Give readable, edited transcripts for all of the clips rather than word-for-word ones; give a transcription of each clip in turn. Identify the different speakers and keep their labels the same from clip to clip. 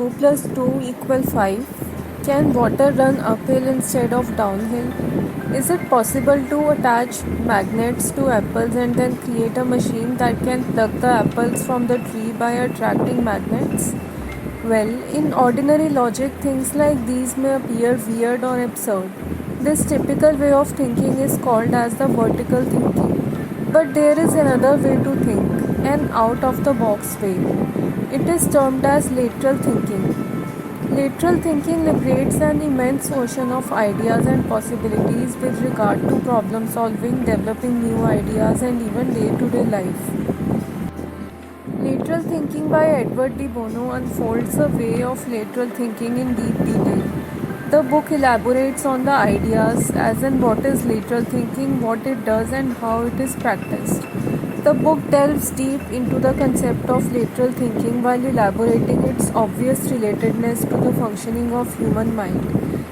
Speaker 1: 2 plus 2 equal 5? Can water run uphill instead of downhill? Is it possible to attach magnets to apples and then create a machine that can pluck the apples from the tree by attracting magnets? Well, in ordinary logic, things like these may appear weird or absurd. This typical way of thinking is called as the vertical thinking. But there is another way to think, an out of the box way. It is termed as lateral thinking. Lateral thinking liberates an immense ocean of ideas and possibilities with regard to problem solving, developing new ideas, and even day to day life. Lateral thinking by Edward de Bono unfolds the way of lateral thinking in deep detail. The book elaborates on the ideas, as in what is lateral thinking, what it does, and how it is practiced. The book delves deep into the concept of lateral thinking while elaborating its obvious relatedness to the functioning of human mind.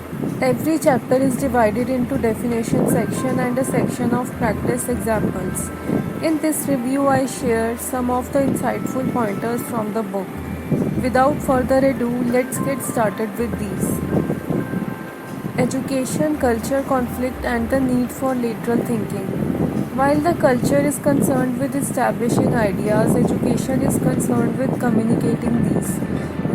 Speaker 1: Every chapter is divided into definition section and a section of practice examples. In this review, I share some of the insightful pointers from the book. Without further ado, let's get started with these. Education, culture, conflict, and the need for lateral thinking. While the culture is concerned with establishing ideas, education is concerned with communicating these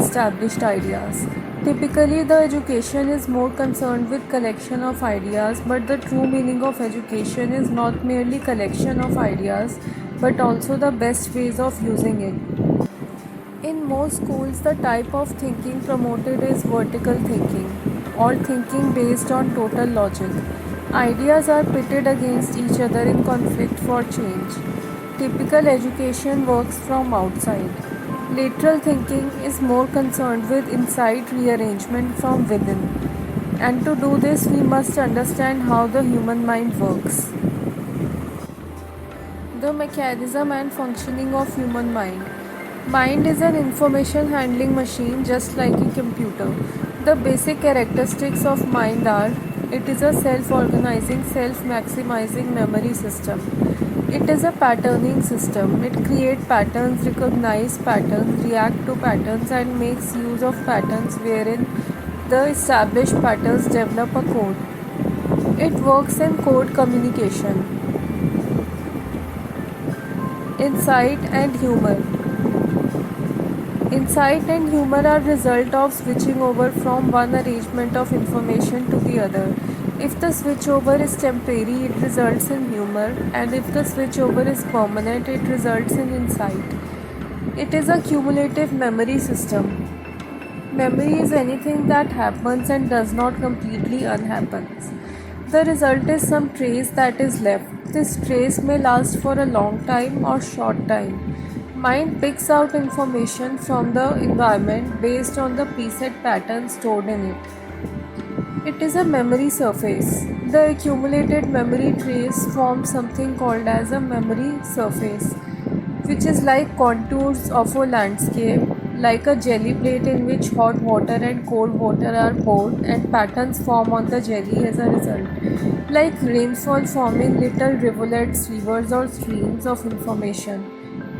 Speaker 1: established ideas. Typically, the education is more concerned with collection of ideas, but the true meaning of education is not merely collection of ideas, but also the best ways of using it. In most schools, the type of thinking promoted is vertical thinking, or thinking based on total logic. Ideas are pitted against each other in conflict for change. Typical education works from outside. Lateral thinking is more concerned with inside rearrangement from within. And to do this, we must understand how the human mind works. The mechanism and functioning of human mind. Mind is an information handling machine just like a computer. The basic characteristics of mind are: it is a self-organizing, self-maximizing memory system. It is a patterning system. It creates patterns, recognizes patterns, reacts to patterns, and makes use of patterns wherein the established patterns develop a code. It works in code communication. Insight and humor. Insight and humor are result of switching over from one arrangement of information to the other. If the switchover is temporary, it results in humor, and if the switchover is permanent, it results in insight. It is a cumulative memory system. Memory is anything that happens and does not completely unhappen. The result is some trace that is left. This trace may last for a long time or short time. Mind picks out information from the environment based on the preset pattern stored in it. It is a memory surface. The accumulated memory trace forms something called as a memory surface, which is like contours of a landscape, like a jelly plate in which hot water and cold water are poured and patterns form on the jelly as a result, like rainfall forming little rivulets, rivers, or streams of information.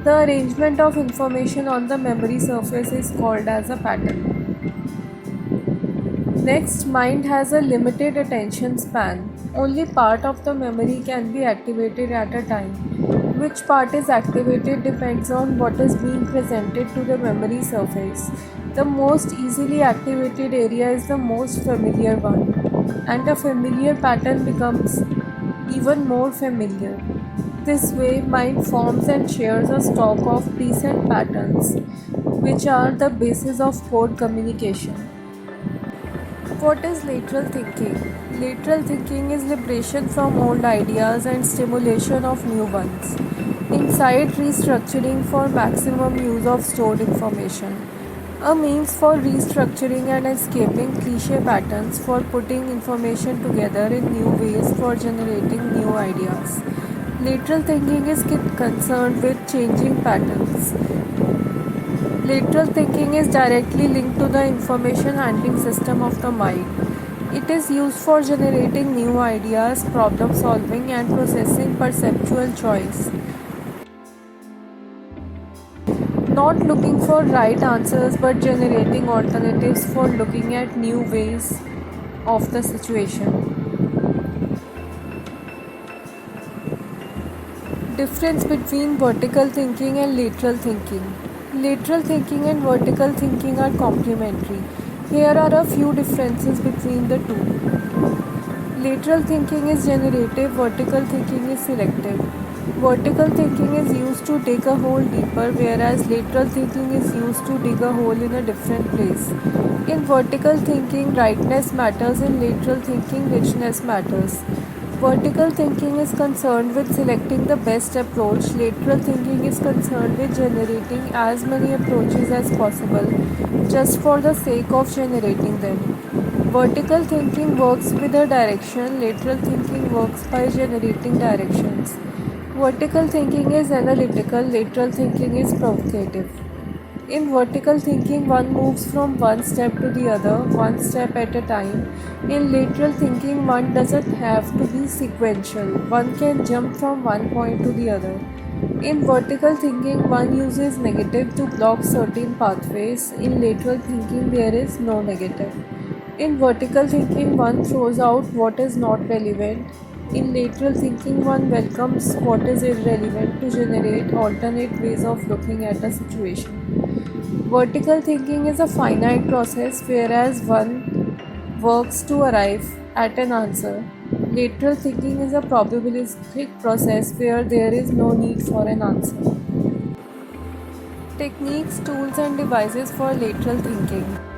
Speaker 1: The arrangement of information on the memory surface is called as a pattern. Next, mind has a limited attention span. Only part of the memory can be activated at a time. Which part is activated depends on what is being presented to the memory surface. The most easily activated area is the most familiar one, and a familiar pattern becomes even more familiar. This way, mind forms and shares a stock of preset patterns, which are the basis of code communication. What is lateral thinking? Lateral thinking is liberation from old ideas and stimulation of new ones. Insight restructuring for maximum use of stored information. A means for restructuring and escaping cliché patterns, for putting information together in new ways, for generating new ideas. Lateral thinking is concerned with changing patterns. Lateral thinking is directly linked to the information handling system of the mind. It is used for generating new ideas, problem solving, and processing perceptual choice. not looking for right answers but generating alternatives for looking at new ways of the situation. Difference between vertical thinking and lateral thinking. Lateral thinking and vertical thinking are complementary. Here are a few differences between the two. Lateral thinking is generative, vertical thinking is selective. Vertical thinking is used to dig a hole deeper, whereas lateral thinking is used to dig a hole in a different place. In vertical thinking, rightness matters, in lateral thinking, richness matters. Vertical thinking is concerned with selecting the best approach, lateral thinking is concerned with generating as many approaches as possible, just for the sake of generating them. Vertical thinking works with a direction, lateral thinking works by generating directions. Vertical thinking is analytical, lateral thinking is provocative. In vertical thinking, one moves from one step to the other, one step at a time. In lateral thinking, one doesn't have to be sequential, one can jump from one point to the other. In vertical thinking, one uses negative to block certain pathways. In lateral thinking, there is no negative. In vertical thinking, one throws out what is not relevant. In lateral thinking, one welcomes what is irrelevant to generate alternate ways of looking at a situation. Vertical thinking is a finite process, whereas one works to arrive at an answer. Lateral thinking is a probabilistic process where there is no need for an answer. Techniques, tools, and devices for lateral thinking.